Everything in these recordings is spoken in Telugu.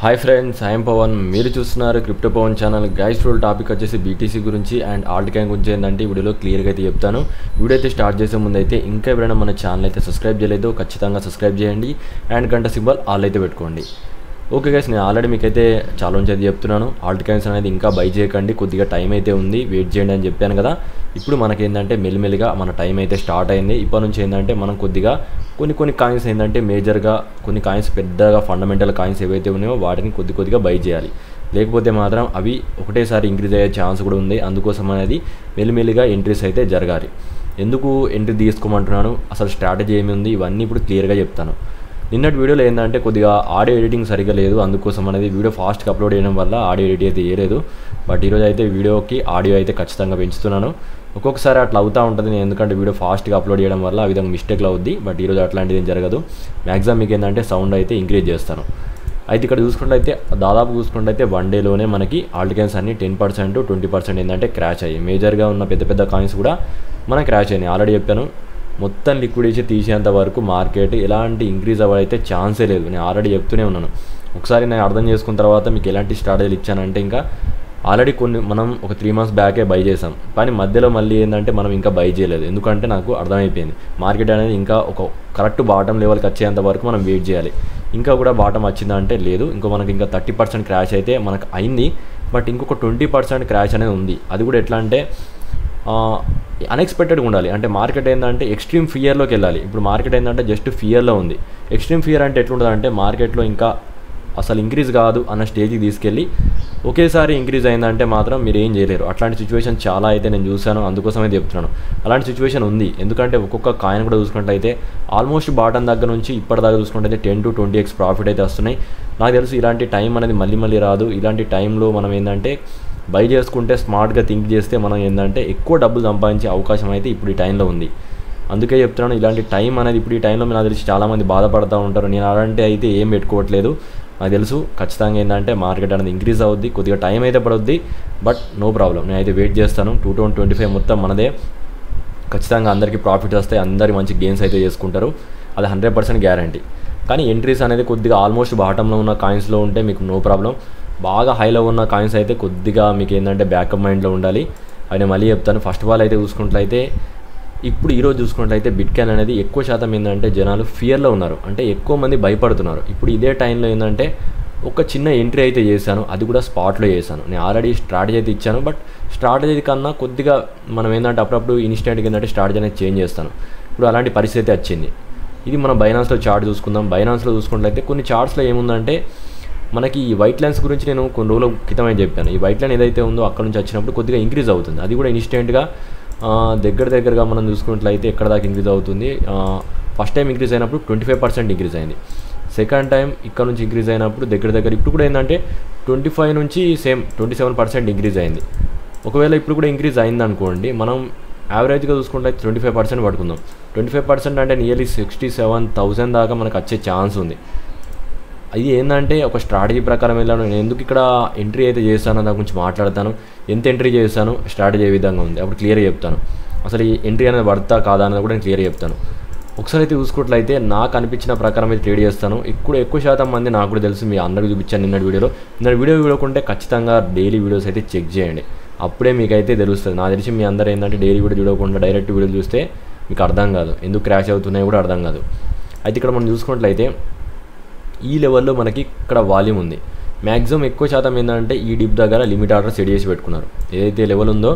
Hi friends, I'm Pavan. మీరు చూస్తున్నారు crypto Pavan channel. Guys full topic వచ్చేసి బీటీసీ గురించి అండ్ ఆల్ట్ కాయిన్ గురించి ఏంటంటే ఈ వీడియోలో క్లియర్గా అయితే చెప్తాను. వీడియో అయితే స్టార్ట్ చేసే ముందు అయితే ఇంకా ఎవరైనా మన ఛానల్ అయితే సబ్స్క్రైబ్ చేయలేదు ఖచ్చితంగా సబ్స్క్రైబ్ చేయండి అండ్ గంట సింబల్ ఆల్ అయితే పెట్టుకోండి. ఓకే గైస్, నేను ఆల్రెడీ మీకైతే చాలా నుంచి అయితే చెప్తున్నాను. ఆల్ట్ కాయిన్స్ అనేది ఇంకా బై చేయకండి, కొద్దిగా టైం అయితే ఉంది, వెయిట్ చేయండి అని చెప్పాను కదా. ఇప్పుడు మనకేంటంటే మెల్లిమెల్లిగా మన టైం అయితే స్టార్ట్ అయింది. ఇప్పటి నుంచి ఏంటంటే మనం కొద్దిగా కొన్ని కాయిన్స్ ఏంటంటే మేజర్గా కొన్ని కాయిన్స్ పెద్దగా ఫండమెంటల్ కాయిన్స్ ఏవైతే ఉన్నాయో వాటిని కొద్దిగా బై చేయాలి. లేకపోతే మాత్రం అవి ఒకటేసారి ఇంక్రీజ్ అయ్యే ఛాన్స్ కూడా ఉంది. అందుకోసం అనేది మెల్లిమెల్లిగా ఎంట్రీస్ అయితే జరగాలి. ఎందుకు ఎంట్రీ తీసుకోమంటున్నాను, అసలు స్ట్రాటజీ ఏమి ఉంది, ఇవన్నీ ఇప్పుడు క్లియర్గా చెప్తాను. నిన్నటి వీడియోలో ఏంటంటే కొద్దిగా ఆడియో ఎడిటింగ్ సరిగ్గా లేదు, అందుకోసం అనేది వీడియో ఫాస్ట్గా అప్లోడ్ చేయడం వల్ల ఆడియో ఎడిట్ అయితే చేయలేదు. బట్ ఈరోజు అయితే వీడియోకి ఆడియో అయితే ఖచ్చితంగా పెంచుతున్నాను. ఒక్కొక్కసారి అట్లా అవుతూ ఉంటుంది, నేను ఎందుకంటే వీడియో ఫాస్ట్గా అప్లోడ్ చేయడం వల్ల ఆ విధంగా మిస్టేక్లు అవుద్ది. బట్ ఈరోజు అట్లాంటిది ఏం జరగదు. మ్యాక్సిమం మీకు ఏంటంటే సౌండ్ అయితే ఇంక్రీజ్ చేస్తాను. అయితే ఇక్కడ చూసుకుంటే దాదాపు చూసుకుంటే వన్ డేలోనే మనకి ఆల్ట్ కాయిన్స్ అన్ని 10% 20% ఏంటంటే క్రాష్ అయ్యాయి. మేజర్గా ఉన్న పెద్ద కాయిన్స్ కూడా మనకి క్రాష్ అయినాయి. ఆల్రెడీ చెప్పాను, మొత్తం లిక్విడేట్ తీసేంత వరకు మార్కెట్ ఎలాంటి ఇంక్రీజ్ అవ్వాలైతే ఛాన్సే లేదు. నేను ఆల్రెడీ చెప్తూనే ఉన్నాను. ఒకసారి నేను అర్థం చేసుకున్న తర్వాత మీకు ఎలాంటి స్ట్రాటజీలు ఇచ్చానంటే, ఇంకా ఆల్రెడీ మనం ఒక 3 months బ్యాకే బై చేసాం, కానీ మధ్యలో మళ్ళీ ఏంటంటే మనం ఇంకా బై చేయలేదు. ఎందుకంటే నాకు అర్థమైపోయింది మార్కెట్ అనేది ఇంకా ఒక కరెక్ట్ బాటమ్ లెవెల్కి వచ్చేంత వరకు మనం వెయిట్ చేయాలి. ఇంకా కూడా బాటమ్ వచ్చిందా అంటే లేదు, మనకి ఇంకా 30% క్రాష్ అయితే మనకు అయింది. బట్ ఇంకొక 20% క్రాష్ అనేది ఉంది. అది కూడా ఎట్లా అంటే అన్ఎక్స్పెక్టెడ్గా ఉండాలి. అంటే మార్కెట్ ఏంటంటే ఎక్స్ట్రీమ్ ఫియర్లోకి వెళ్ళాలి. ఇప్పుడు మార్కెట్ ఏంటంటే జస్ట్ ఫియర్లో ఉంది. ఎక్స్ట్రీమ్ ఫియర్ అంటే ఎట్లుంటుంది అంటే మార్కెట్లో ఇంకా అసలు ఇంక్రీజ్ కాదు అన్న స్టేజ్కి తీసుకెళ్ళి ఒకేసారి ఇంక్రీజ్ అయిందంటే మాత్రం మీరు ఏం చేయలేరు. అట్లాంటి సిచ్యువేషన్ చాలా అయితే నేను చూశాను, అందుకోసమే చెప్తున్నాను. అలాంటి సిచ్యువేషన్ ఉంది. ఎందుకంటే ఒక్కొక్క కాయిన్ కూడా చూసుకుంటే ఆల్మోస్ట్ బాటం దగ్గర నుంచి ఇప్పటిదాకా చూసుకుంటే 10 to 20x ప్రాఫిట్ అయితే వస్తున్నాయి. నాకు తెలుసు ఇలాంటి టైం అనేది మళ్ళీ రాదు. ఇలాంటి టైంలో మనం ఏంటంటే బై చేసుకుంటే స్మార్ట్గా థింక్ చేస్తే మనం ఏంటంటే ఎక్కువ డబ్బులు సంపాదించే అవకాశం అయితే ఇప్పుడు ఈ టైంలో ఉంది. అందుకే చెప్తున్నాను, ఇలాంటి టైం అనేది ఇప్పుడు ఈ టైంలో నాకు తెలిసి చాలామంది బాధపడుతూ ఉంటారు. నేను అలాంటి అయితే ఏం పెట్టుకోవట్లేదు. నాకు తెలుసు ఖచ్చితంగా ఏంటంటే మార్కెట్ అనేది ఇంక్రీజ్ అవుద్ది, కొద్దిగా టైం అయితే పడుద్ది. బట్ నో ప్రాబ్లం, నేను అయితే వెయిట్ చేస్తాను. 2025 మొత్తం మనదే. ఖచ్చితంగా అందరికీ ప్రాఫిట్ వస్తాయి, అందరి మంచి గెయిన్స్ అయితే చేసుకుంటారు, అది 100% గ్యారంటీ. కానీ ఎంట్రీస్ అనేది కొద్దిగా ఆల్మోస్ట్ బాటంలో ఉన్న కాయిన్స్లో ఉంటే మీకు నో ప్రాబ్లం. బాగా హైలో ఉన్న కాయిన్స్ అయితే కొద్దిగా మీకు ఏంటంటే బ్యాకప్ మైండ్లో ఉండాలి. అది నేను మళ్ళీ చెప్తాను. ఫస్ట్ ఆఫ్ ఆల్ అయితే చూసుకున్నట్లయితే ఇప్పుడు ఈరోజు చూసుకున్నట్లయితే బిట్కాయిన్ అనేది ఎక్కువ శాతం ఏంటంటే జనాలు ఫియర్లో ఉన్నారు, అంటే ఎక్కువ మంది భయపడుతున్నారు. ఇప్పుడు ఇదే టైంలో ఏంటంటే ఒక చిన్న ఎంట్రీ అయితే చేశాను, అది కూడా స్పాట్లో చేశాను. నేను ఆల్రెడీ స్ట్రాటజీ అయితే ఇచ్చాను, బట్ స్ట్రాటజీ కన్నా కొద్దిగా మనం ఏంటంటే అప్పుడప్పుడు ఇన్స్టెంట్గా ఏంటంటే స్ట్రాటజీ అనేది చేంజ్ చేస్తాను. ఇప్పుడు అలాంటి పరిస్థితి వచ్చింది. ఇది మనం బైనాన్స్లో చార్ట్ చూసుకుందాం. బైనాన్స్లో చూసుకున్నట్లయితే కొన్ని చార్ట్స్లో ఏముందంటే మనకి ఈ వైట్ లైన్స్ గురించి నేను కొన్ని రోజుల క్రితమే చెప్పాను. ఈ వైట్ లైన్ ఏదైతే ఉందో అక్కడ నుంచి వచ్చినప్పుడు కొద్దిగా ఇంక్రీజ్ అవుతుంది. అది కూడా ఇన్స్టెంట్గా దగ్గరగా మనం చూసుకున్నట్లయితే ఎక్కడ దాకా ఇంక్రీజ్ అవుతుంది. ఫస్ట్ టైం ఇంక్రీజ్ అయినప్పుడు 25% ఇంక్రీజ్ అయింది. సెకండ్ టైం ఇక్కడ నుంచి ఇంక్రీజ్ అయినప్పుడు దగ్గర ఇప్పుడు కూడా ఏంటంటే 25 నుంచి సేమ్ 27% ఇంక్రీజ్ అయింది. ఒకవేళ ఇప్పుడు కూడా ఇంక్రీజ్ అయింది అనుకోండి, మనం యావరేజ్గా చూసుకుంటే 25% పడుకుందాం. 25% అంటే నియర్లీ 67,000 దాకా మనకు వచ్చే ఛాన్స్ ఉంది. అది ఏంటంటే ఒక స్ట్రాటజీ ప్రకారం వెళ్ళాను. నేను ఎందుకు ఇక్కడ ఎంట్రీ అయితే చేస్తానో దాని గురించి మాట్లాడతాను. ఎంత ఎంట్రీ చేస్తాను, స్ట్రాటజీ ఏ విధంగా ఉంది అప్పుడు క్లియర్గా చెప్తాను. అసలు ఈ ఎంట్రీ అనేది పడతా కాదా అనేది కూడా నేను క్లియర్గా చెప్తాను. ఒకసారి అయితే చూసుకున్నట్లయితే నాకు అనిపించిన ప్రకారం అయితే ట్రేడ్ చేస్తాను. ఎక్కువ శాతం మంది నాకు కూడా తెలుసు, మీ అందరికీ చూపించాను నిన్నటి వీడియో చూడకుంటే ఖచ్చితంగా డైలీ వీడియోస్ అయితే చెక్ చేయండి, అప్పుడే మీకైతే తెలుస్తుంది. నాకు తెలిసి మీ అందరూ ఏంటంటే డైలీ వీడియో చూడకుండా డైరెక్ట్ వీడియో చూస్తే మీకు అర్థం కాదు, ఎందుకు క్రాష్ అవుతున్నాయో కూడా అర్థం కాదు. అయితే ఇక్కడ మనం చూసుకున్నట్లయితే ఈ లెవెల్లో మనకి ఇక్కడ వాల్యూమ్ ఉంది. మ్యాక్సిమం ఎక్కువ శాతం ఏంటంటే ఈ డిప్ దగ్గర లిమిట్ ఆర్డర్ సెట్ చేసి పెట్టుకున్నారు. ఏదైతే లెవెల్ ఉందో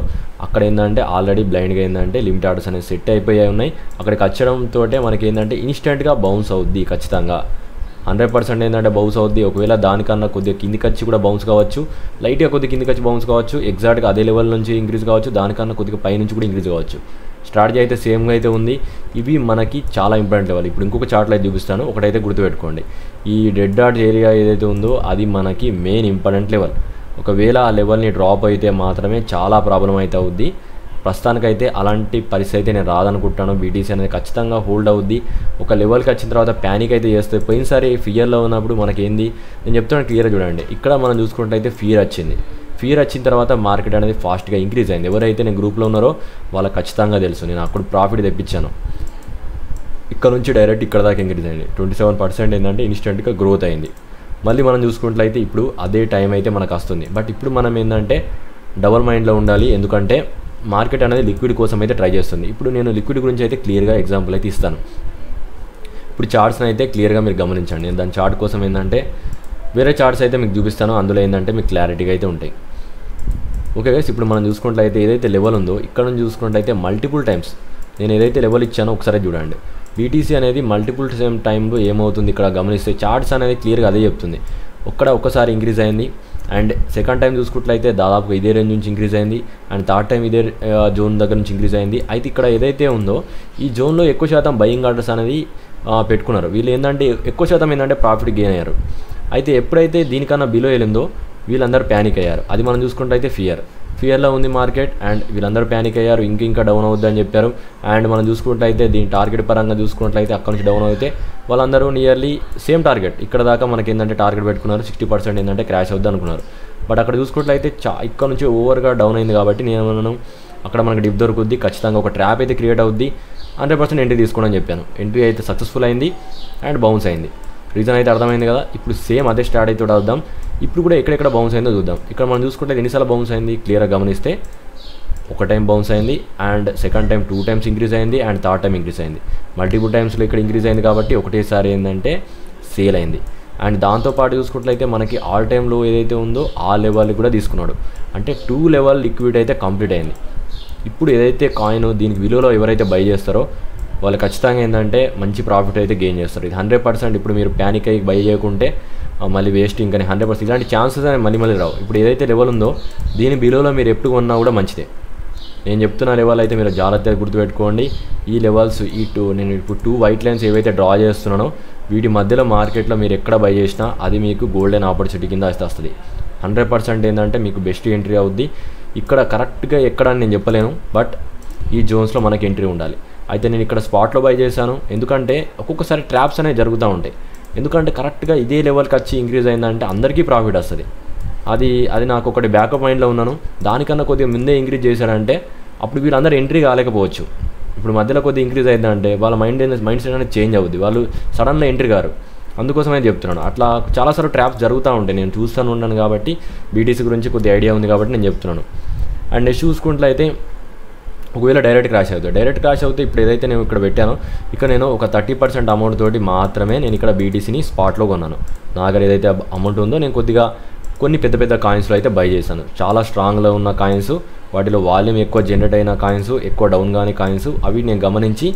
అక్కడ ఏంటంటే ఆల్రెడీ బ్లైండ్గా ఏంటంటే లిమిట్ ఆర్డర్స్ అనేది సెట్ అయిపోయాయి ఉన్నాయి. అక్కడికి వచ్చడంతో మనకి ఏంటంటే ఇన్స్టెంట్గా బౌన్స్ అవుద్ది. ఖచ్చితంగా 100% ఏంటంటే బౌన్స్ అవుద్ది. ఒకవేళ దానికన్నా కొద్దిగా కిందికి వచ్చి కూడా బౌన్స్ కావచ్చు, లైట్గా కొద్దిగా కిందికి వచ్చి బౌన్స్ కావచ్చు, ఎగ్జాక్ట్గా అదే లెవెల్ నుంచి ఇంక్రీజ్ కావచ్చు, దానికన్నా కొద్దిగా పై నుంచి కూడా ఇంక్రీజ్ కావచ్చు. స్ట్రాటజీ అయితే సేమ్గా అయితే ఉంది. ఇవి మనకి చాలా ఇంపార్టెంట్ లెవెల్. ఇప్పుడు ఇంకొక చార్ట్లో అయితే చూపిస్తాను, ఒకటైతే గుర్తుపెట్టుకోండి. ఈ రెడ్ డాట్ ఏరియా ఏదైతే ఉందో అది మనకి మెయిన్ ఇంపార్టెంట్ లెవెల్. ఒకవేళ ఆ లెవెల్ని డ్రాప్ అయితే మాత్రమే చాలా ప్రాబ్లం అయితే అవుద్ది. ప్రస్తుతానికైతే అలాంటి పరిస్థితి అయితే నేను రాదనుకుంటాను. బీటీసీ అనేది ఖచ్చితంగా హోల్డ్ అవుద్ది. ఒక లెవెల్కి వచ్చిన తర్వాత ప్యానిక్ అయితే చేస్తుంది. పోయినసారి ఫియర్లో ఉన్నప్పుడు మనకేంది నేను చెప్తాను క్లియర్గా చూడండి. ఇక్కడ మనం చూసుకుంటే ఫియర్ వచ్చిన తర్వాత మార్కెట్ అనేది ఫాస్ట్గా ఇంక్రీజ్ అయింది. ఎవరైతే నేను గ్రూప్లో ఉన్నారో వాళ్ళకి ఖచ్చితంగా తెలుసు, నేను అక్కడ ప్రాఫిట్ తెప్పించాను. ఇక్కడ నుంచి డైరెక్ట్ ఇక్కడ దాకా ఇంక్రీజ్ అయింది. 27% ఏంటంటే ఇన్స్టెంట్గా గ్రోత్ అయింది. మళ్ళీ మనం చూసుకున్నట్లయితే ఇప్పుడు అదే టైం అయితే మనకు వస్తుంది. బట్ ఇప్పుడు మనం ఏంటంటే డబల్ మైండ్లో ఉండాలి, ఎందుకంటే మార్కెట్ అనేది లిక్విడ్ కోసం అయితే ట్రై చేస్తుంది. ఇప్పుడు నేను లిక్విడ్ గురించి అయితే క్లియర్గా ఎగ్జాంపుల్ అయితే ఇస్తాను. ఇప్పుడు చార్ట్స్ని అయితే క్లియర్గా మీరు గమనించండి. నేను దాని చార్ట్ కోసం ఏంటంటే వేరే చార్ట్స్ అయితే మీకు చూపిస్తాను, అందులో ఏంటంటే మీకు క్లారిటీగా అయితే ఉంటాయి. ఓకే గైస్, ఇప్పుడు మనం చూసుకున్నట్లయితే ఏదైతే లెవెల్ ఉందో ఇక్కడ నుంచి చూసుకున్నట్లయితే మల్టిపుల్ టైమ్స్ నేను ఏదైతే లెవెల్ ఇచ్చానో ఒకసారి చూడండి. BTC అనేది మల్టిపుల్ టైంలో ఏమవుతుంది ఇక్కడ గమనిస్తే చార్ట్స్ అనేది క్లియర్గా అదే చెప్తుంది. ఒక్కసారి ఇంక్రీజ్ అయింది, అండ్ సెకండ్ టైం చూసుకున్నట్లయితే దాదాపుగా ఇదే రేంజ్ నుంచి ఇంక్రీజ్ అయింది, అండ్ థర్డ్ టైం ఇదే జోన్ దగ్గర నుంచి ఇంక్రీజ్ అయింది. అయితే ఇక్కడ ఏదైతే ఉందో ఈ జోన్లో ఎక్కువ శాతం బయింగ్ ఆర్డర్స్ అనేది పెట్టుకున్నారు. వీళ్ళు ఏంటంటే ఎక్కువ శాతం ఏంటంటే ప్రాఫిట్ గెయిన్ అయ్యారు. అయితే ఎప్పుడైతే దీనికన్నా బిలో వెళ్ళిందో వీళ్ళందరూ ప్యానిక్ అయ్యారు. అది మనం చూసుకుంటే ఫియర్లో ఉంది మార్కెట్, అండ్ వీళ్ళందరూ ప్యానిక్ అయ్యారు, ఇంకా డౌన్ అవుద్దని చెప్పారు. అండ్ మనం చూసుకున్నట్లయితే దీని టార్గెట్ పరంగా చూసుకున్నట్లయితే అక్కడ నుంచి డౌన్ అయితే వాళ్ళందరూ నియర్లీ సేమ్ టార్గెట్ ఇక్కడ దాకా మనకి ఏంటంటే టార్గెట్ పెట్టుకున్నారు, 60% ఏంటంటే క్రాష్ అవుద్ది అనుకున్నారు. బట్ అక్కడ చూసుకున్నట్లయితే ఇక్కడ నుంచి ఓవర్గా డౌన్ అయింది కాబట్టి నేను అక్కడ మనకి డిప్ దొరుకుద్ది, ఖచ్చితంగా ఒక ట్రాప్ అయితే క్రియేట్ అవుద్ది, 100% ఎంట్రీ తీసుకోవడం చెప్పాను. ఎంట్రీ అయితే సక్సెస్ఫుల్ అయింది అండ్ బౌన్స్ అయింది. రీజన్ అయితే అర్థమైంది కదా. ఇప్పుడు సేమ్ అదే స్టార్ట్ అయితే వద్దాం. ఇప్పుడు కూడా ఎక్కడెక్కడ బౌన్స్ అయిందో చూద్దాం. ఇక్కడ మనం చూసుకుంటే ఎన్నిసార్లు బౌన్స్ అయింది క్లియర్గా గమనిస్తే ఒక టైం బౌన్స్ అయింది, and second time 2 times increase అయింది, అండ్ థర్డ్ టైం ఇంక్రీజ్ అయింది. మల్టిపుల్ టైమ్స్లో ఇక్కడ ఇంక్రీజ్ అయింది కాబట్టి ఒకటేసారి ఏంటంటే సేల్ అయింది. అండ్ దాంతోపాటు చూసుకున్నట్లయితే మనకి ఆల్ టైంలో ఏదైతే ఉందో ఆ లెవెల్ కూడా తీసుకున్నాడు. అంటే 2 లెవెల్ లిక్విడ్ అయితే కంప్లీట్ అయింది. ఇప్పుడు ఏదైతే కాయిన్ దీనికి విలువలో ఎవరైతే బై చేస్తారో వాళ్ళు ఖచ్చితంగా ఏంటంటే మంచి ప్రాఫిట్ అయితే గెయిన్ చేస్తారు. ఇది 100%. ఇప్పుడు మీరు ప్యానిక్ అయ్యి బై చేయకుంటే మళ్ళీ వేస్ట్, ఇంకా 100% ఇలాంటి ఛాన్సెస్ అనేవి మళ్ళీ రావు. ఇప్పుడు ఏదైతే లెవెల్ ఉందో దీని బిలోలో మీరు ఎప్పుడు కొన్నా కూడా మంచిదే. నేను చెప్తున్న లెవెల్ అయితే మీరు జాగ్రత్తగా గుర్తుపెట్టుకోండి. ఈ లెవెల్స్ నేను ఇప్పుడు 2 వైట్ లైన్స్ ఏవైతే డ్రా చేస్తున్నానో వీటి మధ్యలో మార్కెట్లో మీరు ఎక్కడ బై చేసినా అది మీకు గోల్డెన్ ఆపర్చునిటీ కింద వస్తుంది. 100% ఏంటంటే మీకు బెస్ట్ ఎంట్రీ అవుద్ది. ఇక్కడ కరెక్ట్గా ఎక్కడ అని నేను చెప్పలేను, బట్ ఈ జోన్స్లో మనకి ఎంట్రీ ఉండాలి. అయితే నేను ఇక్కడ స్పాట్లో బై చేశాను, ఎందుకంటే ఒక్కొక్కసారి ట్రాప్స్ అనేవి జరుగుతూ ఉంటాయి. ఎందుకంటే కరెక్ట్గా ఇదే లెవెల్కి వచ్చి ఇంక్రీజ్ అయిందంటే అందరికీ ప్రాఫిట్ వస్తుంది. అది నాకు ఒకటి బ్యాకప్ మైండ్లో ఉన్నాను. దానికన్నా కొద్దిగా ముందే ఇంక్రీజ్ చేశారంటే అప్పుడు వీళ్ళందరూ ఎంట్రీ కాలేకపోవచ్చు. ఇప్పుడు మధ్యలో కొద్దిగా ఇంక్రీజ్ అయిందంటే వాళ్ళ మైండ్ సెట్ అనేది చేంజ్ అవుద్ది, వాళ్ళు సడన్గా ఎంట్రీ కారు. అందుకోసమే చెప్తున్నాను. అట్లా చాలాసార్లు ట్రాప్స్ జరుగుతూ ఉంటాయి, నేను చూస్తూనే ఉన్నాను కాబట్టి BTC గురించి కొద్దిగా ఐడియా ఉంది కాబట్టి నేను చెప్తున్నాను. అండ్ నెక్స్ట్ చూసుకుంటే ఒకవేళ డైరెక్ట్ క్రాష్ అవుతే ఇప్పుడు ఏదైతే నేను ఇక్కడ పెట్టానో ఇక్కడ నేను ఒక 30% అమౌంట్ తోటి మాత్రమే నేను ఇక్కడ BTCని స్పాట్లో కొన్నాను. నా దగ్గర ఏదైతే అమౌంట్ ఉందో నేను కొద్దిగా కొన్ని పెద్ద కాయిన్స్లో అయితే బై చేశాను. చాలా స్ట్రాంగ్లో ఉన్న కాయిన్స్, వాటిలో వాల్యూమ్ ఎక్కువ జనరేట్ అయిన కాయిన్స్, ఎక్కువ డౌన్ కాని కాయిన్స్, అవి నేను గమనించి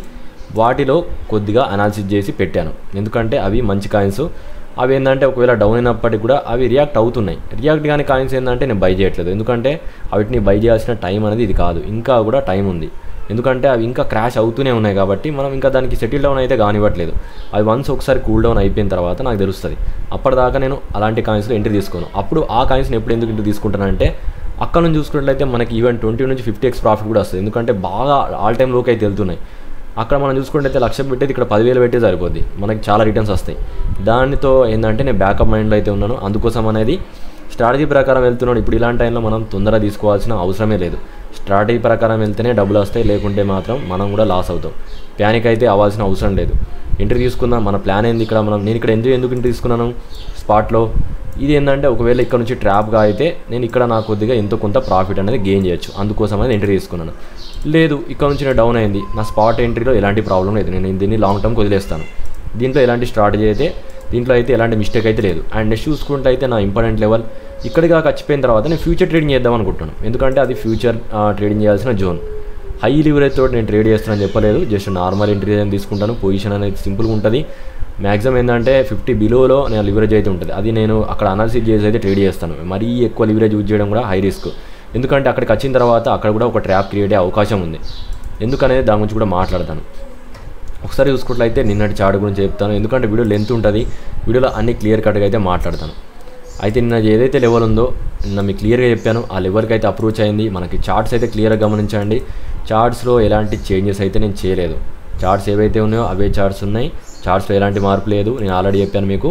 వాటిలో కొద్దిగా అనాలిసిస్ చేసి పెట్టాను. ఎందుకంటే అవి మంచి కాయిన్స్. అవి ఏంటంటే ఒకవేళ డౌన్ అయినప్పటికీ కూడా అవి రియాక్ట్ అవుతున్నాయి. రియాక్ట్ కానీ కాయిన్స్ ఏంటంటే నేను బై చేయట్లేదు, ఎందుకంటే వాటిని బై చేయాల్సిన టైం అనేది ఇది కాదు, ఇంకా కూడా టైం ఉంది. ఎందుకంటే అవి ఇంకా క్రాష్ అవుతూనే ఉన్నాయి కాబట్టి మనం ఇంకా దానికి సెటిల్ డౌన్ అయితే కానివ్వట్లేదు. అవి వన్స్ ఒకసారి కూల్ డౌన్ అయిపోయిన తర్వాత నాకు తెలుస్తుంది. అప్పటిదాకా నేను అలాంటి కాయిన్స్లో ఎంట్రీ తీసుకోను. అప్పుడు ఆ కాయిన్స్ని ఎందుకు ఎంట్రీ తీసుకుంటానంటే అక్కడ నుంచి చూసుకున్నట్లయితే మనకి ఈవెన్ 20 నుంచి 50x ప్రాఫిట్ కూడా వస్తుంది. ఎందుకంటే బాగా ఆల్ టైమ్ లోకి అయితే వెళ్తున్నాయి. అక్కడ మనం చూసుకుంటే 1,00,000 పెట్టేది ఇక్కడ 10,000 పెట్టే సరిపోద్ది, మనకి చాలా రిటర్న్స్ వస్తాయి. దానితో ఏంటంటే నేను బ్యాకప్ మైండ్లో అయితే ఉన్నాను. అందుకోసం అనేది స్ట్రాటజీ ప్రకారం వెళ్తున్నాను. ఇప్పుడు ఇలాంటి టైంలో మనం తొందరగా తీసుకోవాల్సిన అవసరమే లేదు. స్ట్రాటజీ ప్రకారం వెళ్తేనే డబ్బులు వస్తాయి, లేకుంటే మాత్రం మనం కూడా లాస్ అవుతాం. ప్యానిక్ అయితే అవ్వాల్సిన అవసరం లేదు. ఎంట్రీ తీసుకుందాం. మన ప్లాన్ ఏంది ఇక్కడ నేను ఇక్కడ ఎందుకు ఎంట్రీ తీసుకున్నాను స్పాట్లో, ఇది ఏంటంటే ఒకవేళ ఇక్కడ నుంచి ట్రాప్గా అయితే నేను ఇక్కడ నాకు కొద్దిగా ఎంతో కొంత ప్రాఫిట్ అనేది గెయిన్ చేయొచ్చు. అందుకోసం అనేది ఎంట్రీ తీసుకున్నాను. లేదు ఇక్కడ నుంచి నేను డౌన్ అయింది, నా స్పాట్ ఎంట్రీలో ఎలాంటి ప్రాబ్లం లేదు, నేను దీన్ని లాంగ్ టర్మ్ వదిలేస్తాను. దీంట్లో ఎలాంటి స్ట్రాటజీ అయితే దీంట్లో అయితే ఎలాంటి మిస్టేక్ అయితే లేదు. అండ్ నెక్స్ట్ చూసుకుంటే అయితే నా ఇంపార్టెంట్ లెవెల్ ఇక్కడిగా వచ్చిపోయిన తర్వాత నేను ఫ్యూచర్ ట్రేడింగ్ చేద్దాం అనుకుంటున్నాను. ఎందుకంటే అది ఫ్యూచర్ ట్రేడింగ్ చేయాల్సిన జోన్. హై లివరేజ్ తోటి నేను ట్రేడ్ చేస్తానని చెప్పలేదు, జస్ట్ నార్మల్ ఎంట్రీ అని తీసుకుంటాను. పొజిషన్ అనేది సింపుల్గా ఉంటుంది. మ్యాక్సిమం ఏంటంటే 50 బిలోలో నేను లివరేజ్ అయితే ఉంటుంది, అది నేను అక్కడ అనాలిసిస్ చేసి అయితే ట్రేడ్ చేస్తాను. మరీ ఎక్కువ లివరేజ్ యూజ్ చేయడం కూడా హై రిస్క్. ఎందుకంటే అక్కడికి వచ్చిన తర్వాత అక్కడ కూడా ఒక ట్రాప్ క్రియేట్ అయ్యే అవకాశం ఉంది. ఎందుకనేది దాని గురించి కూడా మాట్లాడతాను. ఒకసారి చూసుకున్నట్లయితే నిన్నటి చార్ట్ గురించి చెప్తాను, ఎందుకంటే వీడియో లెంత్ ఉంటుంది. వీడియోలో అన్ని క్లియర్ కట్గా అయితే మాట్లాడతాను. అయితే నిన్న ఏదైతే లెవెల్ ఉందో నిన్న మీకు క్లియర్గా చెప్పాను, ఆ లెవెల్కి అయితే అప్రోచ్ అయింది. మనకి చార్ట్స్ అయితే క్లియర్గా గమనించండి. చార్ట్స్లో ఎలాంటి చేంజెస్ అయితే నేను చేయలేదు. చార్ట్స్ ఏవైతే ఉన్నాయో అవే చార్ట్స్ ఉన్నాయి. చార్ట్స్లో ఎలాంటి మార్పు లేదు, నేను ఆల్రెడీ చెప్పాను మీకు.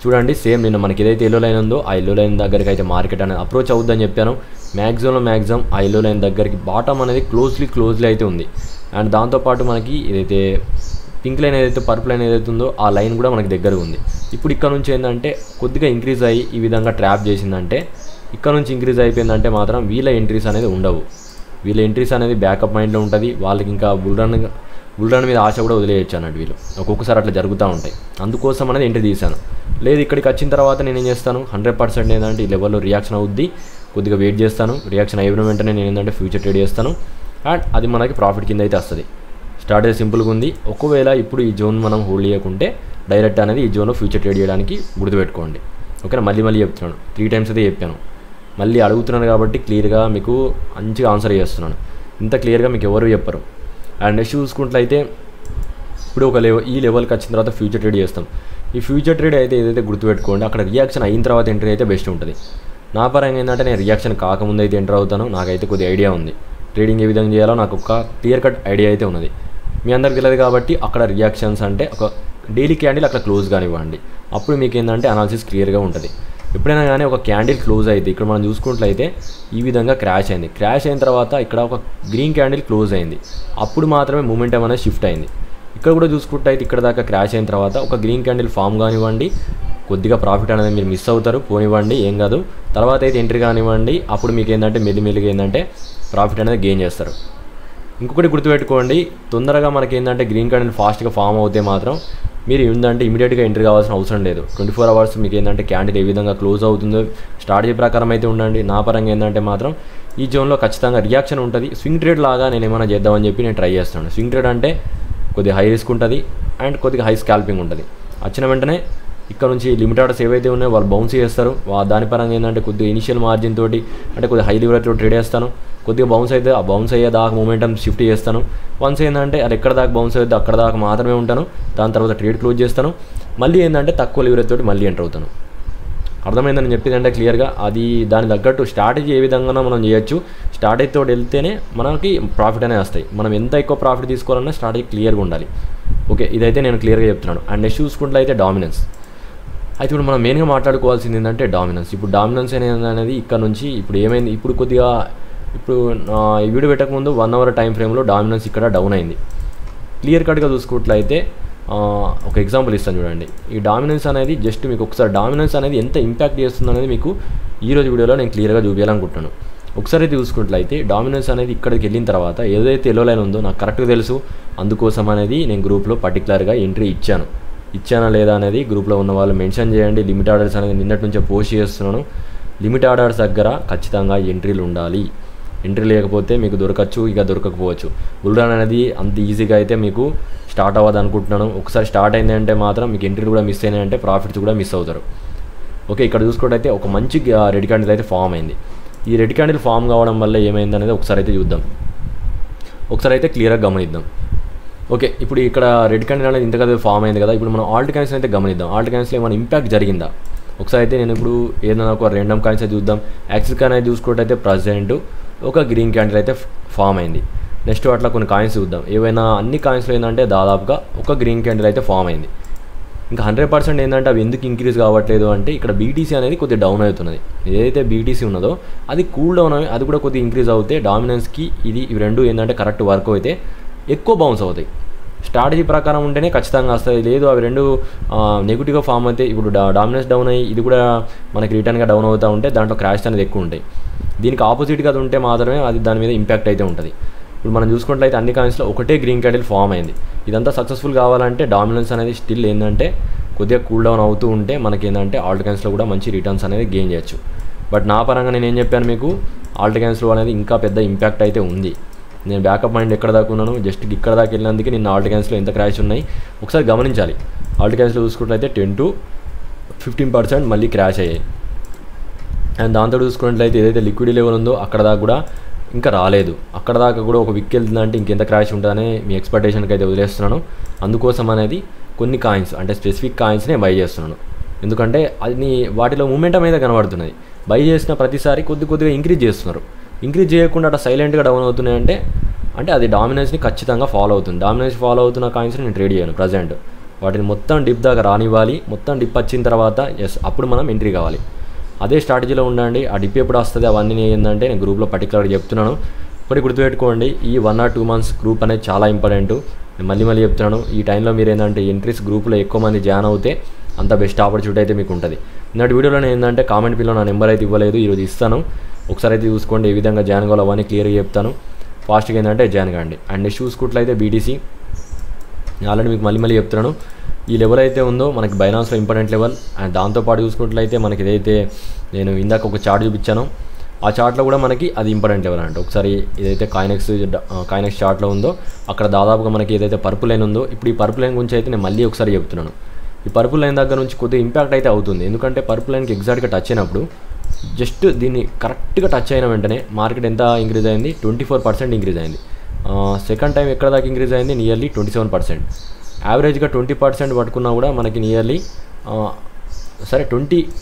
చూడండి సేమ్ నిన్న మనకి ఏదైతే ఎల్లో లైన్ ఉందో ఆ ఎల్లో లైన్ దగ్గరికి అయితే మార్కెట్ అనేది అప్రోచ్ అవుద్దని చెప్పాను. మ్యాక్సిమం ఆ ఎల్లో లైన్ దగ్గరికి బాటమ్ అనేది క్లోజ్లీ అయితే ఉంది. అండ్ దాంతోపాటు మనకి ఏదైతే పింక్ లైన్ ఏదైతే పర్పుల్ లైన్ ఏదైతే ఉందో ఆ లైన్ కూడా మనకి దగ్గర ఉంది. ఇప్పుడు ఇక్కడ నుంచి ఏంటంటే కొద్దిగా ఇంక్రీజ్ అయ్యి ఈ విధంగా ట్రాప్ చేసిందంటే ఇక్కడ నుంచి ఇంక్రీజ్ అయిపోయిందంటే మాత్రం వీళ్ళ ఎంట్రీస్ అనేది ఉండవు. వీళ్ళ ఎంట్రీస్ అనేది బ్యాకప్ మైండ్లో ఉంటుంది. వాళ్ళకి ఇంకా బుల్రన్ మీద ఆశ కూడా వదిలేయచ్చు అన్నట్టు. వీళ్ళు ఒక్కొక్కసారి అట్లా జరుగుతూ ఉంటాయి. అందుకోసం అనేది ఎంట్రీ తీశాను. లేదు ఇక్కడికి వచ్చిన తర్వాత నేను ఏం చేస్తాను, 100% ఏంటంటే ఈ లెవెల్లో రియాక్షన్ అవుద్ది, కొద్దిగా వెయిట్ చేస్తాను. రియాక్షన్ అయిన వెంటనే నేను ఏంటంటే ఫ్యూచర్ ట్రేడ్ చేస్తాను అండ్ అది మనకి ప్రాఫిట్ కింద అయితే వస్తుంది. స్ట్రాటజీ సింపుల్గా ఉంది. ఒకవేళ ఇప్పుడు ఈ జోన్ మనం హోల్డ్ చేయకుంటే డైరెక్ట్ అనేది ఈ జోన్లో ఫ్యూచర్ ట్రేడ్ చేయడానికి గుర్తుపెట్టుకోండి. ఓకేనా, మళ్ళీ చెప్తున్నాను, 3 times అయితే చెప్పాను. మళ్ళీ అడుగుతున్నాను కాబట్టి క్లియర్గా మీకు మంచిగా ఆన్సర్ చేస్తున్నాను. ఇంత క్లియర్గా మీకు ఎవరు చెప్పరు. అండ్ నెక్స్ట్ చూసుకుంట్లయితే ఇప్పుడు ఒక ఈ లెవెల్కి వచ్చిన తర్వాత ఫ్యూచర్ ట్రేడ్ చేస్తాం. ఈ ఫ్యూచర్ ట్రేడ్ అయితే ఏదైతే గుర్తుపెట్టుకోండి, అక్కడ రియాక్షన్ అయిన తర్వాత ఎంట్రీ అయితే బెస్ట్ ఉంటుంది. నా పరంగా ఏంటంటే నేను రియాక్షన్ కాకముందు అయితే ఎంటర్ అవుతాను. నాకైతే కొద్ది ఐడియా ఉంది, ట్రేడింగ్ ఏ విధంగా చేయాలో నాకు ఒక క్లియర్ కట్ ఐడియా అయితే ఉన్నది. మీ అందరికి తెలియదు కాబట్టి అక్కడ రియాక్షన్స్ అంటే ఒక డైలీ క్యాండిల్ అక్కడ క్లోజ్ కానివ్వండి, అప్పుడు మీకు ఏంటంటే అనాలిసిస్ క్లియర్గా ఉంటుంది. ఎప్పుడైనా కానీ ఒక క్యాండిల్ క్లోజ్ అయితే ఇక్కడ మనం చూసుకున్నట్లయితే ఈ విధంగా క్రాష్ అయింది. క్రాష్ అయిన తర్వాత ఇక్కడ ఒక గ్రీన్ క్యాండిల్ క్లోజ్ అయింది, అప్పుడు మాత్రమే మూమెంటం అనేది షిఫ్ట్ అయింది. ఇక్కడ కూడా చూసుకుంటే ఇక్కడ దాకా క్రాష్ అయిన తర్వాత ఒక గ్రీన్ క్యాండిల్ ఫామ్ కానివ్వండి, కొద్దిగా ప్రాఫిట్ అనేది మీరు మిస్ అవుతారు, పోనివ్వండి ఏం కాదు. తర్వాత అయితే ఎంట్రీ కానివ్వండి, అప్పుడు మీకు ఏంటంటే మెల్లిమెల్లిగా ఏంటంటే ప్రాఫిట్ అనేది గెయిన్ చేస్తారు. ఇంకొకటి గుర్తుపెట్టుకోండి, తొందరగా మనకి ఏంటంటే గ్రీన్ క్యాండిల్ ఫాస్ట్గా ఫామ్ అవుతే మాత్రం మీరు ఏంటంటే ఇమీడియట్గా ఎంట్రీ కావాల్సిన అవసరం లేదు. 24 hours మీకు ఏంటంటే క్యాండిల్ ఏ విధంగా క్లోజ్ అవుతుందో స్ట్రాటజీ ప్రకారం అయితే ఉండండి. నా పరంగా ఏంటంటే మాత్రం ఈ జోన్లో ఖచ్చితంగా రియాక్షన్ ఉంటుంది. స్వింగ్ ట్రేడ్ లాగా నేను ఏమైనా చేద్దామని చెప్పి నేను ట్రై చేస్తున్నాను. స్వింగ్ ట్రేడ్ అంటే కొద్దిగా హై రిస్క్ ఉంటుంది అండ్ కొద్దిగా హై స్కాల్పింగ్ ఉంటుంది. వచ్చిన వెంటనే ఇక్కడ నుంచి లిమిట్ ఆర్డర్స్ ఏవైతే ఉన్నాయో వాళ్ళు బౌన్స్ చేస్తారు. దాని పరంగా ఏంటంటే కొద్దిగా ఇనిషియల్ మార్జిన్ తోటి అంటే కొద్దిగా హై లివరేజ్తో ట్రేడ్ చేస్తాను. కొద్దిగా బౌన్స్ అయితే ఆ బౌన్స్ అయ్యేదాకా మూమెంటం షిఫ్ట్ చేస్తాను. వన్స్ ఏంటంటే అది ఎక్కడ దాకా బౌన్స్ అవుతుంది అక్కడ దాకా మాత్రమే ఉంటాను. దాని తర్వాత ట్రేడ్ క్లోజ్ చేస్తాను. మళ్ళీ ఏంటంటే తక్కువ లివరేజ్ తోటి మళ్ళీ ఎంటర్ అవుతాను. అర్థమైందని చెప్పిందంటే క్లియర్గా అది దాని తగ్గట్టు స్ట్రాటజీ ఏ విధంగా మనం చేయొచ్చు. స్ట్రాటజీతో వెళ్తేనే మనకి ప్రాఫిట్ అనేది వస్తాయి. మనం ఎంత ఎక్కువ ప్రాఫిట్ తీసుకోవాలన్నా స్ట్రాటజీ క్లియర్గా ఉండాలి. ఓకే, ఇదైతే నేను క్లియర్గా చెప్తున్నాను. అండ్ నెక్స్ట్ చూసుకుంటే అయితే డామినెన్స్. అయితే ఇప్పుడు మనం మెయిన్గా మాట్లాడుకోవాల్సింది ఏంటంటే డామినెన్స్. ఇప్పుడు డామినెన్స్ అనేది ఇక్కడ నుంచి ఇప్పుడు ఏమైంది, ఇప్పుడు కొద్దిగా ఇప్పుడు ఈ వీడియో పెట్టకముందు 1 hour టైం ఫ్రేమ్లో డామినెన్స్ ఇక్కడ డౌన్ అయింది. క్లియర్ కట్గా చూసుకున్నట్లయితే ఒక ఎగ్జాంపుల్ ఇస్తాను చూడండి. ఈ డామినెన్స్ అనేది జస్ట్ మీకు ఒకసారి డామినెన్స్ అనేది ఎంత ఇంపాక్ట్ చేస్తుంది అనేది మీకు ఈరోజు వీడియోలో నేను క్లియర్గా చూపించాలనుకుంటున్నాను. ఒకసారి అయితే చూసుకున్నట్లయితే డామినెన్స్ అనేది ఇక్కడికి వెళ్ళిన తర్వాత ఏదైతే ఎల్లో లైన్ ఉందో నాకు కరెక్ట్గా తెలుసు. అందుకోసం అనేది నేను గ్రూప్లో పర్టికులర్గా ఎంట్రీ ఇచ్చానా లేదా అనేది గ్రూప్లో ఉన్న వాళ్ళు మెన్షన్ చేయండి. లిమిట్ ఆర్డర్స్ అనేది నిన్నటి నుంచే పోస్ట్ చేస్తున్నాను. లిమిట్ ఆర్డర్స్ దగ్గర ఖచ్చితంగా ఎంట్రీలు ఉండాలి. ఎంట్రీ లేకపోతే మీకు దొరకచ్చు, ఇక దొరకకపోవచ్చు. బుల్రన్ అనేది అంత ఈజీగా అయితే మీకు స్టార్ట్ అవ్వదు అనుకుంటున్నాను. ఒకసారి స్టార్ట్ అయింది అంటే మాత్రం మీకు ఎంట్రీలు కూడా మిస్ అయినాయంటే ప్రాఫిట్స్ కూడా మిస్ అవుతారు. ఓకే, ఇక్కడ చూసుకుంటే ఒక మంచి రెడ్ క్యాండిల్ అయితే ఫామ్ అయింది. ఈ రెడ్ క్యాండిల్ ఫామ్ కావడం వల్ల ఏమైంది అనేది ఒకసారి అయితే చూద్దాం. ఒకసారి అయితే క్లియర్గా గమనిద్దాం. ఓకే, ఇప్పుడు ఇక్కడ రెడ్ క్యాండిల్ అనేది ఇంతగా ఫామ్ అయింది కదా. ఇప్పుడు మనం ఆల్ట్ కాయిన్స్ అయితే గమనిద్దాం. ఆల్ట్ కాయిన్స్లో ఏమైనా ఇంపాక్ట్ జరిగిందా ఒకసారి అయితే నేను ఇప్పుడు ఏదైనా ఒక రెండమ్ కాయిన్స్ అయితే చూద్దాం. యాక్సిస్ కాయిన్ అయితే చూసుకుంటే ప్రజెంట్ ఒక గ్రీన్ క్యాండిల్ అయితే ఫామ్ అయింది. నెక్స్ట్ అట్లా కొన్ని కాయిన్స్ చూద్దాం. ఏవైనా అన్ని కాయిన్స్లో ఏంటంటే దాదాపుగా ఒక గ్రీన్ క్యాండిల్ అయితే ఫామ్ అయింది. ఇంకా 100% ఏంటంటే అవి ఎందుకు ఇంక్రీజ్ కావట్లేదు అంటే ఇక్కడ బీటీసీ అనేది కొద్దిగా డౌన్ అవుతున్నది. ఏదైతే బీటీసీ ఉన్నదో అది కూల్ డౌన్ అవి అది కూడా కొద్దిగా ఇంక్రీజ్ అవుతే డామినెన్స్కి ఇవి రెండు ఏంటంటే కరెక్ట్ వర్క్ అయితే ఎక్కువ బౌన్స్ అవుతాయి. స్ట్రాటజీ ప్రకారం ఉంటేనే ఖచ్చితంగా వస్తాయి. లేదు అవి రెండు నెగిటివ్గా ఫామ్ అయితే ఇప్పుడు డామినెన్స్ డౌన్ అయ్యి ఇది కూడా మనకి రిటర్న్గా డౌన్ అవుతూ ఉంటే దాంట్లో క్రాష్ అనేది ఎక్కువ ఉంటాయి. దీనికి ఆపోజిట్గా అది ఉంటే మాత్రమే అది దాని మీద ఇంపాక్ట్ అయితే ఉంటుంది. ఇప్పుడు మనం చూసుకున్నట్లయితే అన్ని కాయిన్స్లో ఒకటే గ్రీన్ క్యాండిల్ ఫామ్ అయింది. ఇదంతా సక్సెస్ఫుల్ కావాలంటే డామినెన్స్ అనేది స్టిల్ ఏంటంటే కొద్దిగా కూల్ డౌన్ అవుతూ ఉంటే మనకి ఏంటంటే ఆల్ట్ కాయిన్స్లో కూడా మంచి రిటర్న్స్ అనేది గెయిన్ చేయొచ్చు. బట్ నా పరంగా నేను ఏం చెప్పాను మీకు, ఆల్ట్ కాయిన్స్లో అనేది ఇంకా పెద్ద ఇంపాక్ట్ అయితే ఉంది. నేను బ్యాకప్ మైండ్ ఎక్కడ దాకా ఉన్నాను, జస్ట్ ఇక్కడ దాకా వెళ్ళినందుకే నిన్న ఆల్ట్ కాయిన్స్లో ఎంత క్రాష్ ఉన్నాయి ఒకసారి గమనించాలి. ఆల్ట్ కాయిన్స్లో చూసుకున్నట్లయితే 10 to 15% మళ్ళీ క్రాష్ అయ్యాయి. అండ్ దాంతో చూసుకున్నట్లయితే ఏదైతే లిక్విడ్ లెవెల్ ఉందో అక్కడ దాకా కూడా ఇంకా రాలేదు. అక్కడ దాకా కూడా ఒక విక్ వెళ్తుందంటే ఇంకెంత క్రాష్ ఉంటుందని మీ ఎక్స్పెక్టేషన్కి అయితే వదిలేస్తున్నాను. అందుకోసం అనేది కొన్ని కాయిన్స్ అంటే స్పెసిఫిక్ కాయిన్స్నే బై చేస్తున్నాను. ఎందుకంటే అది వాటిలో మూమెంటం అయితే కనబడుతున్నది. బై చేసిన ప్రతిసారి కొద్దిగా ఇంక్రీజ్ చేస్తున్నారు. ఇంక్రీజ్ చేయకుండా అట్లా సైలెంట్గా డౌన్ అవుతున్నాయంటే అంటే అది డామినెన్స్ని ఖచ్చితంగా ఫాలో అవుతుంది. డామినెన్స్ ఫాలో అవుతున్న కాయిన్స్ని నేను ట్రేడ్ చేయను ప్రజెంట్. వాటిని మొత్తం డిప్ దాకా రానివ్వాలి. మొత్తం డిప్ వచ్చిన తర్వాత అప్పుడు మనం ఎంట్రీ కావాలి. అదే స్ట్రాటజీలో ఉండండి. ఆ డిప్ ఎప్పుడు వస్తుంది అవన్నీ ఏంటంటే నేను గ్రూప్లో పర్టికులర్గా చెప్తున్నాను. ఒకటి గుర్తుపెట్టుకోండి, ఈ 1 or 2 months గ్రూప్ అనేది చాలా ఇంపార్టెంట్. నేను మళ్ళీ చెప్తున్నాను. ఈ టైంలో మీరు ఏంటంటే ఎంట్రీస్ గ్రూప్లో ఎక్కువ మంది జాయిన్ అవుతే అంత బెస్ట్ ఆపర్చునిటీ అయితే మీకు ఉంటుంది. ఇన్నటి వీడియోలో ఏంటంటే కామెంట్ పిల్లో నా నెంబర్ అయితే ఇవ్వలేదు, ఈరోజు ఇస్తాను. ఒకసారి అయితే చూసుకోండి ఏ విధంగా జాయిన్ కావాలో అవన్నీ క్లియర్గా చెప్తాను. ఫాస్ట్గా ఏంటంటే జాయిన్ కాండి. అండ్ నెక్స్ట్ చూసుకుంట్లయితే బీటీసీ ఆల్రెడీ మీకు మళ్ళీ చెప్తున్నాను. ఈ లెవెల్ అయితే ఉందో మనకి బైనాన్స్లో ఇంపార్టెంట్ లెవెల్. అండ్ దాంతోపాటు చూసుకున్నట్లయితే మనకి ఇదైతే నేను ఇందాక ఒక చార్ట్ చూపించాను, ఆ చార్ట్లో కూడా మనకి అది ఇంపార్టెంట్ లెవెల్ అంటే ఒకసారి ఏదైతే కాయినెక్స్ చార్ట్లో ఉందో అక్కడ దాదాపుగా మనకి ఏదైతే పర్పుల్ లైన్ ఉందో, ఇప్పుడు ఈ పర్పుల్ లైన్ గురించి అయితే నేను మళ్ళీ ఒకసారి చెప్తున్నాను. ఈ పర్పుల్ లైన్ దగ్గర నుంచి కొద్దిగా ఇంపాక్ట్ అయితే అవుతుంది, ఎందుకంటే పర్పుల్ లైన్కి ఎగ్జాక్ట్గా టచ్ అయినప్పుడు జస్ట్ దీన్ని కరెక్ట్గా టచ్ అయిన వెంటనే మార్కెట్ ఎంత ఇంక్రీజ్ అయింది, 24% ఇంక్రీజ్ అయింది. సెకండ్ టైం ఎక్కడ దాకా ఇంక్రీజ్ అయింది, నియర్లీ 27%. యావరేజ్గా 20% పట్టుకున్నా కూడా మనకి నియర్లీ సరే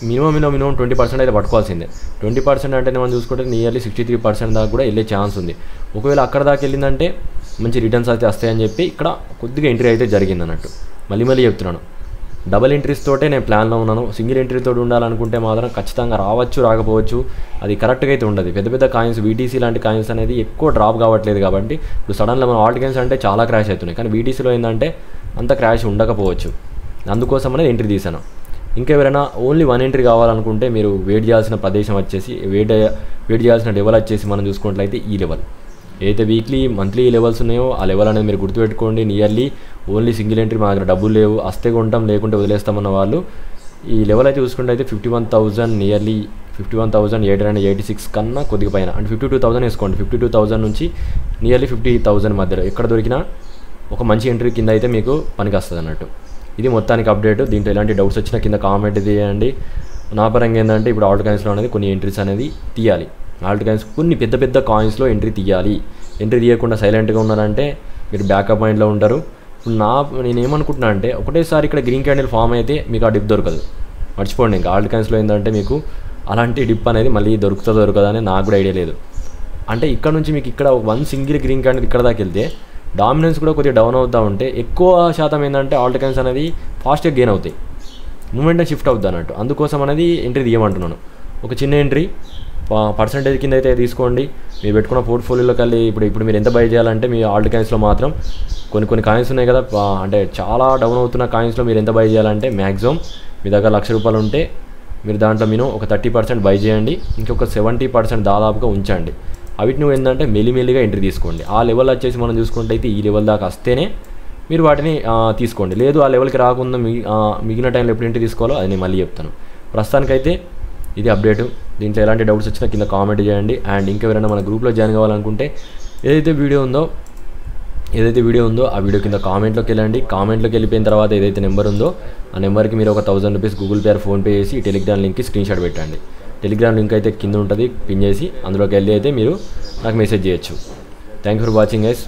మినిమం 20% అయితే పట్టుకోవాల్సిందే. 20% అంటే మనం చూసుకుంటే నియర్లీ 63% దాకా కూడా వెళ్ళే ఛాన్స్ ఉంది. ఒకవేళ అక్కడ దాకా వెళ్ళిందంటే మంచి రిటర్న్స్ అయితే వస్తాయని చెప్పి ఇక్కడ కొద్దిగా ఎంట్రీ అయితే జరిగింది అన్నట్టు. మళ్ళీ చెప్తున్నాను, డబల్ ఎంట్రీస్ తోటే నేను ప్లాన్లో ఉన్నాను. సింగిల్ ఎంట్రీతో ఉండాలనుకుంటే మాత్రం ఖచ్చితంగా రావచ్చు రాకపోవచ్చు, అది కరెక్ట్గా అయితే ఉండదు. పెద్ద కాయిన్స్ వీటీసీ లాంటి కాయిన్స్ అనేది ఎక్కువ డ్రాప్ కావట్లేదు కాబట్టి ఇప్పుడు సడన్గా మన ఆల్ట్ కాయిన్స్ అంటే చాలా క్రాష్ అవుతున్నాయి, కానీ వీటీసీలో ఏంటంటే అంత క్రాష్ ఉండకపోవచ్చు. అందుకోసం అనేది ఎంట్రీ తీశాను. ఇంకెవరైనా ఓన్లీ 1 ఎంట్రీ కావాలనుకుంటే మీరు వెయిట్ చేయాల్సిన ప్రదేశం వచ్చేసి వెయిట్ చేయాల్సిన లెవెల్ వచ్చేసి మనం చూసుకున్నట్లయితే ఈ లెవెల్ ఏదైతే వీక్లీ మంత్లీ లెవెల్స్ ఉన్నాయో ఆ లెవెల్ అనేది మీరు గుర్తుపెట్టుకోండి. నియర్లీ ఓన్లీ సింగిల్ ఎంట్రీ మా దగ్గర డబ్బులు లేవు, వస్తే కొంటాం లేకుంటే వదిలేస్తామన్న వాళ్ళు ఈ లెవెల్ అయితే చూసుకుంటే అయితే 51,000 నియర్లీ 51,886 కన్నా కొద్దిగా పైన అంటే 52,000 వేసుకోండి. 52,000 నుంచి నియర్లీ 50,000 మధ్యలో ఎక్కడ దొరికినా ఒక మంచి ఎంట్రీ కింద అయితే మీకు పనికి వస్తుంది అన్నట్టు. ఇది మొత్తానికి అప్డేట్. దీంట్లో ఎలాంటి డౌట్స్ వచ్చినా కింద కామెంట్ చేయండి. నా పరంగా ఏంటంటే ఇప్పుడు ఆల్ట్ కాయిన్స్లో అనేది కొన్ని ఎంట్రీస్ అనేది తీయాలి. ఆల్ట్ కాయిన్స్ కొన్ని పెద్ద కాయిన్స్లో ఎంట్రీ తీయాలి. ఎంట్రీ తీయకుండా సైలెంట్గా ఉన్నారంటే మీరు బ్యాకప్ మైండ్లో ఉంటారు. ఇప్పుడు నేను ఏమనుకుంటున్నా అంటే ఒకటేసారి ఇక్కడ గ్రీన్ క్యాండిల్ ఫామ్ అయితే మీకు ఆ డిప్ దొరకదు, మర్చిపోండి. ఇంకా ఆల్ట్ కాయిన్స్లో ఏంటంటే మీకు అలాంటి డిప్ అనేది మళ్ళీ దొరకదా అని నాకు కూడా ఐడియా లేదు. అంటే ఇక్కడ నుంచి మీకు ఇక్కడ 1 సింగిల్ గ్రీన్ క్యాండిల్ ఇక్కడ దాకా వెళ్తే డామినెన్స్ కూడా కొద్దిగా డౌన్ అవుతూ ఉంటే ఎక్కువ శాతం ఏంటంటే ఆల్ట్ కాయిన్స్ అనేది ఫాస్ట్గా గెయిన్ అవుతాయి, మూమెంట్ షిఫ్ట్ అవుతుంది అన్నట్టు. అందుకోసం అనేది ఎంట్రీ తీయమంటున్నాను. ఒక చిన్న ఎంట్రీ పర్సంటేజ్ కింద అయితే తీసుకోండి. మీరు పెట్టుకున్న పోర్ట్ఫోలియోలోకి వెళ్ళి ఇప్పుడు మీరు ఎంత బై చేయాలంటే మీ ఆల్ట్ కాయిన్స్లో మాత్రం కొన్ని కాయిన్స్ ఉన్నాయి కదా, అంటే చాలా డౌన్ అవుతున్న కాయిన్స్లో మీరు ఎంత బై చేయాలంటే మ్యాక్సిమం మీ దగ్గర ₹1,00,000 ఉంటే మీరు దాంట్లో మినిమం ఒక 30% బై చేయండి, ఇంకొక 70% దాదాపుగా ఉంచండి. అవిటి నువ్వు ఏంటంటే మెల్లిగా ఎంట్రీ తీసుకోండి. ఆ లెవెల్ వచ్చేసి మనం చూసుకుంటే అయితే ఈ లెవెల్ దాకా వస్తేనే మీరు వాటిని తీసుకోండి. లేదు ఆ లెవెల్కి రాకుండా మిగిలిన టైంలో ఎప్పుడు ఎంట్రీ తీసుకోవాలో అది నేను మళ్ళీ చెప్తాను. ప్రస్తుతానికైతే ఇది అప్డేటు. దీంట్లో ఎలాంటి డౌట్స్ వచ్చినా కింద కామెంట్ చేయండి. అండ్ ఇంకెవరైనా మన గ్రూప్లో జాయిన్ కావాలనుకుంటే ఏదైతే వీడియో ఉందో ఆ వీడియో కింద కామెంట్లోకి వెళ్ళండి. కామెంట్లోకి వెళ్ళిపోయిన తర్వాత ఏదైతే నెంబర్ ఉందో ఆ నెంబర్కి మీరు ఒక ₹1,000 గూగుల్ పే ఫోన్పే చేసి టెలిగ్రామ్ లింక్కి స్క్రీన్షాట్ పెట్టండి. టెలిగ్రామ్ లింక్ అయితే కింద ఉంటుంది, పిన్ చేసి అందులోకి వెళ్ళి అయితే మీరు నాకు మెసేజ్ చేయొచ్చు. Thank you for watching guys.